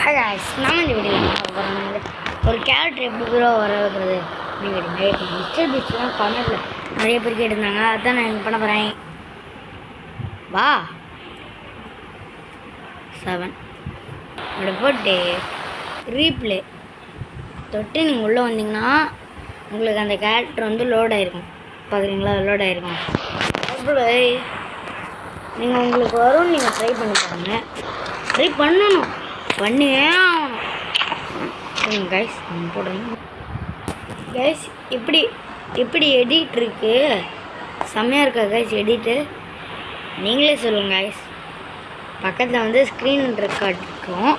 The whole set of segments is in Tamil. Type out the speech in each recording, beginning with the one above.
நம்ம இந்த வீடியோ ஒரு கேரக்டர் எப்படி ப்ரோ வர வைக்கிறது அப்படின்னு மிஸ்டர் பீஸ்ட்லாம் கமெண்ட்டில் நிறைய பேர் கேட்டிருந்தாங்க. அதுதான் நான் பண்ண போகிறேன். வா 7 அப்படி போட்டு ரீப்ளே தொட்டு நீங்கள் உள்ளே வந்தீங்கன்னா உங்களுக்கு அந்த கேரக்டர் வந்து லோட் ஆகிருக்கும். பார்க்குறீங்களா? லோட் ஆகிருக்கும். அப்புறம் நீங்கள் உங்களுக்கு வரும். நீங்கள் ட்ரை பண்ணி பாருங்க. ட்ரை பண்ணணும், பண்ணியே ஆகணும் கைஸ். போடுறேன் கைஸ். எப்படி எடிட் இருக்கு, செம்மையாக இருக்கா கைஸ் எடிட்டு? நீங்களே சொல்லுங்கள் கைஸ். பக்கத்தில் வந்து ஸ்க்ரீன் ரெக்கார்ட் இருக்கும்.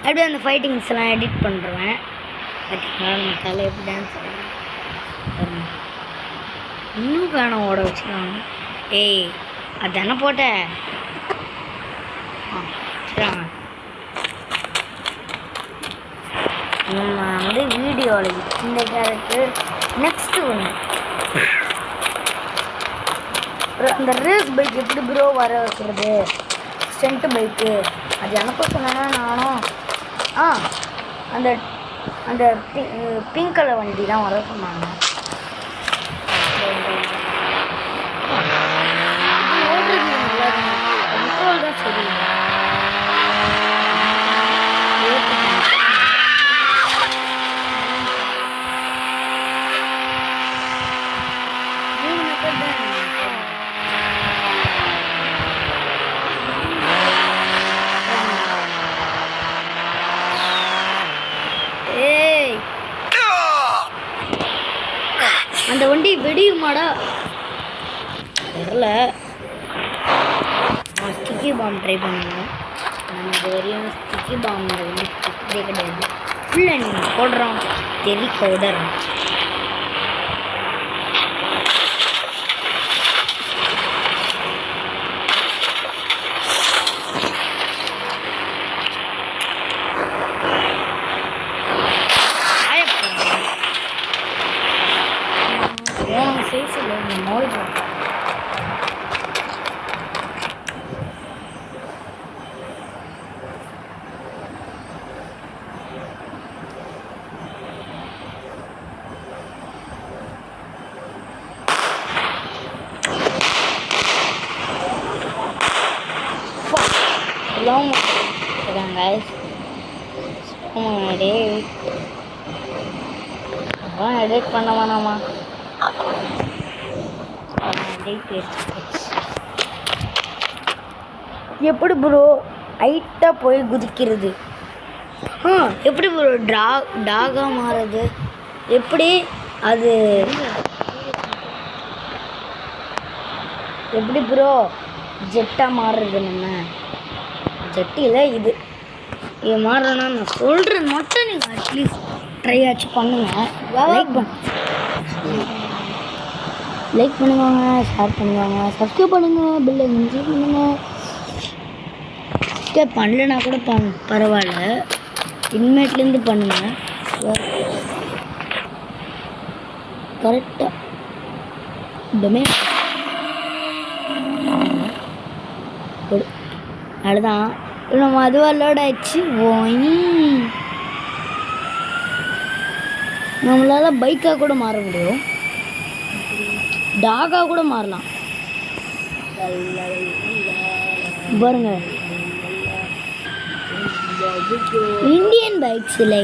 அப்படியே அந்த ஃபைட்டிங்ஸ்லாம் எடிட் பண்ணுறேன். பார்த்தீங்களா? நம்ம தலை எப்படி டான்ஸ் ஆடுறோம். இன்னும் வேணும் ஓட வச்சுருவாங்க. ஏய் அதானே போட்டேன். சரிங்க, நம்ம வந்து வீடியோவில் இந்த கேரக்டர் நெக்ஸ்ட்டு ஒன்று அந்த ரேஸ் பைக் எப்படி ப்ரோ வர வைக்கிறது, ஸ்டென்ட் பைக்கு அது எனக்கு சொன்னேன்னா நானும் அந்த அந்த பிங்க் கலர் வண்டி தான் வர சொன்னாங்க. ஓடுறது நல்லா கண்ட்ரோல் தான் சரி. அந்த வண்டி வெடியுமாடா தெரியல. ஸ்டிக்கி பாம் ட்ரை பண்ணுவோம். நம்ம இது வரையும் ஸ்டிக்கி பாம் வந்து ஸ்டிக்கே கிடையாது. ஃபுல்லாக நீங்கள் போடுறோம் தெறிக்க விடுறோம். எடிட் பண்ண வேணாமா? எப்படி ப்ரோ ஹைட்டாக போய் குதிக்கிறது? எப்படி ப்ரோ டாகாக மாறுறது? எப்படி அது எப்படி ப்ரோ ஜெட்டாக மாறுறது? நம்ம ஜெட்டியில் இது மாறுறேன்னா நான் சொல்கிறது மட்டும் நீங்கள் அட்லீஸ்ட் ட்ரை ஆச்சு பண்ணுங்கள். லைக் பண்ணுவாங்க, ஷேர் பண்ணுவாங்க, சப்ஸ்கிரைப் பண்ணுங்கள், பெல் ஐக்கன் பண்ணுங்கள். சப்ஸ்கிரைப் பண்ணலன்னா கூட பரவாயில்ல, இனிமேட்லேருந்து பண்ணுங்கள். கரெக்டாக இதுமே அதுதான் நம்ம அதுவாக லோட் ஆயிடுச்சு. நம்மளால் பைக்காக கூட மாற முடியும், டாகாக கூட மாறலாம் பாருங்க. இந்தியன் பைக்ஸில்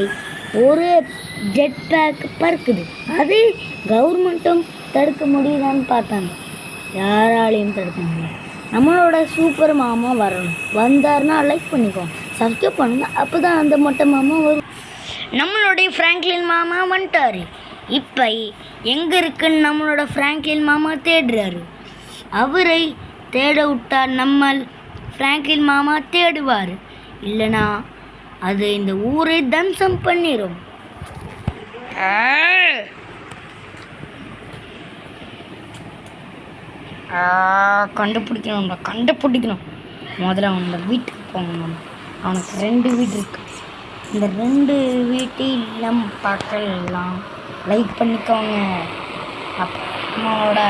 ஒரு ஜெட் பேக் பறக்குது. அது கவர்மெண்ட்டும் தடுக்க முடியுதான்னு பார்த்தாங்க, யாராலையும் தடுக்க முடியல. நம்மளோட சூப்பர் மாமா வரணும். வந்தார்னா லைக் பண்ணிக்கோங்க, சப்ஸ்கிரைப் பண்ணுங்க. அப்போ தான் அந்த மொட்டை மாமா வரும். நம்மளுடைய ஃப்ராங்க்லின் மாமா வந்துட்டார். இப்போ எங்கே இருக்குன்னு நம்மளோட ஃப்ராங்க்லின் மாமா தேடுறாரு. அவரை தேட விட்டார் நம்ம ஃப்ராங்க்லின் மாமா தேடுவார். இல்லைனா அது இந்த ஊரை தம்சம் பண்ணிடும். கண்டுபிடிக்கணும். முதல்ல அவனோட வீட்டுக்கு போகணும். அவனுக்கு 2 வீடு இருக்கு. இந்த 2 வீட்டையும் பார்க்கலாம். லைக் பண்ணிக்கோங்க. அம்மாவோட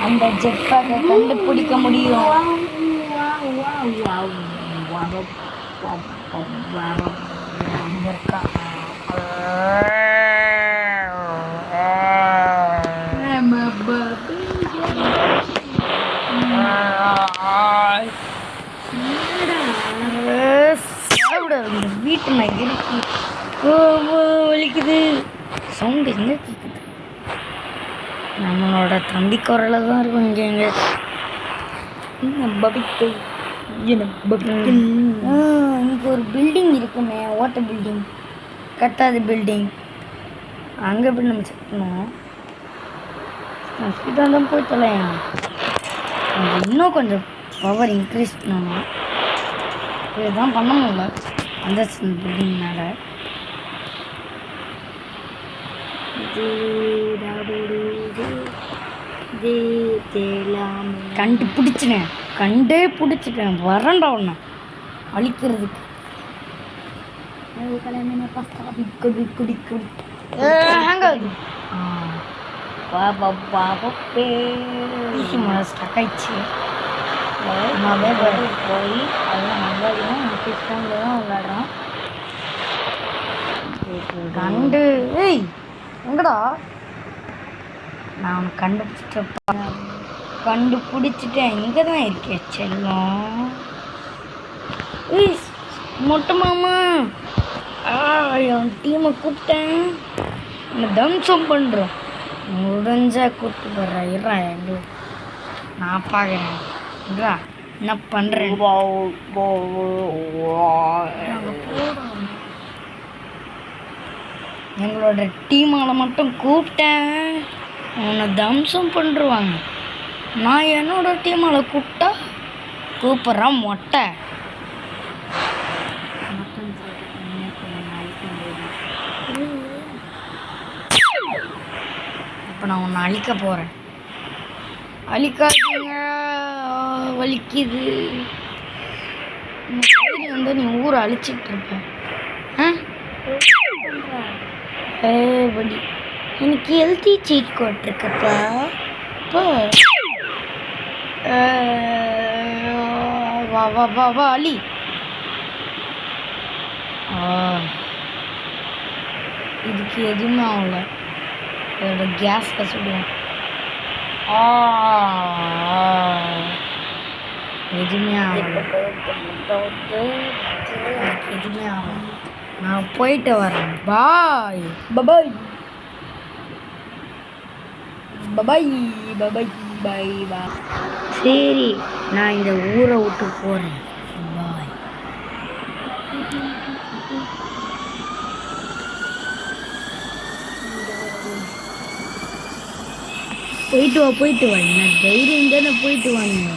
அந்த ஜெட் பேக்கை கண்டுபிடிக்க முடியும். அங்கே இருக்கா வீட்டு நான் இருக்கு வலிக்குது சவுண்டு எங்க கேட்குது நம்மளோட தம்பி குரல தான் இருக்கும் இங்கே எங்க இங்கே ஒரு பில்டிங் இருக்குமே ஓட்ட பில்டிங் கட்டாத பில்டிங் அங்கே போய் நம்ம செக் பண்ணுவோம் ஸ்பீடாக தான் போய் தொலையணும் இன்னும் கொஞ்சம் பவர் இன்க்ரீஸ் பண்ணணும் இதுதான் பண்ண முடியல அந்த பில்டிங்னால கண்டே பிடிச்சிட்டேன் வரண்டா ஒன்று அழிக்கிறதுக்கு ஸ்டக் ஆயிடுச்சு போய் அதெல்லாம் நம்பாதீங்க ஃபோனில் தான் விளையாடுறோம் கண்டு ஏய் எங்கடா நான் அவனை கண்டுபிடிச்சிட்டேன் இங்கே தான் இருக்கேன் செல்லம் ஏய் மொட்டை மாமா என் டீமை கூப்பிட்டேன் என்னை தம்சம் பண்ணுறோம் முடிஞ்சா கூப்பிட்டு போடுறேன் இருறா எங்களுக்கு நான் பார்க்குறேன் இருறா என்ன பண்ணுறேன் எங்களோட டீமால் மட்டும் கூப்பிட்டேன் உன்னை தம்சம் பண்ணுருவாங்க நான் என்னோட டீமால் கூப்பிட்டா கூப்பிட்றேன் மொட்டை இப்போ நான் உன்னை அழிக்க போகிறேன் அழிக்காதீங்க வலிக்குது வந்து நீ ஊரை அழிச்சிட்டு இருப்ப படி எனக்கு ஹெல்த்தி சீட் கோட் இருக்குப்பா இப்போ வா வா வா வா அலி இதுக்கு எதுவுமே ஆகல இதோட கேஸில் சுடுவோம் எதுவுமே ஆகல எதுவுமே ஆகல நான் போயிட்டு வரேன் பாய் பபாய் பபாய் பபாய் பாய் பா சரி நான் இந்த ஊரை விட்டு போகிறேன் பாய் போயிட்டு வா என்ன தைரியம் தானே போயிட்டு வாங்க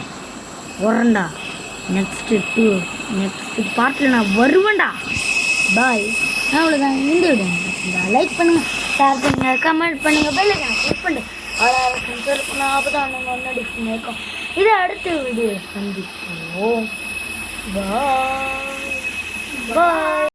வரேன்டா நெக்ஸ்ட்டு பார்ட்டில் நான் வருவேன்டா பாய் அவ்வளோதான் இந்த வீடியோ லைக் பண்ணுங்கள் ஷேர் பண்ணுங்கள் கமெண்ட் பண்ணுங்கள் பெல் ஐகானை கிளிக் பண்ணுங்கள் இருக்கணும் அப்போ தான் நம்ம நோட்டிஃபிகேஷன் இருக்கும் இதை அடுத்த வீடியோ சந்திப்போம் பாய் பாய்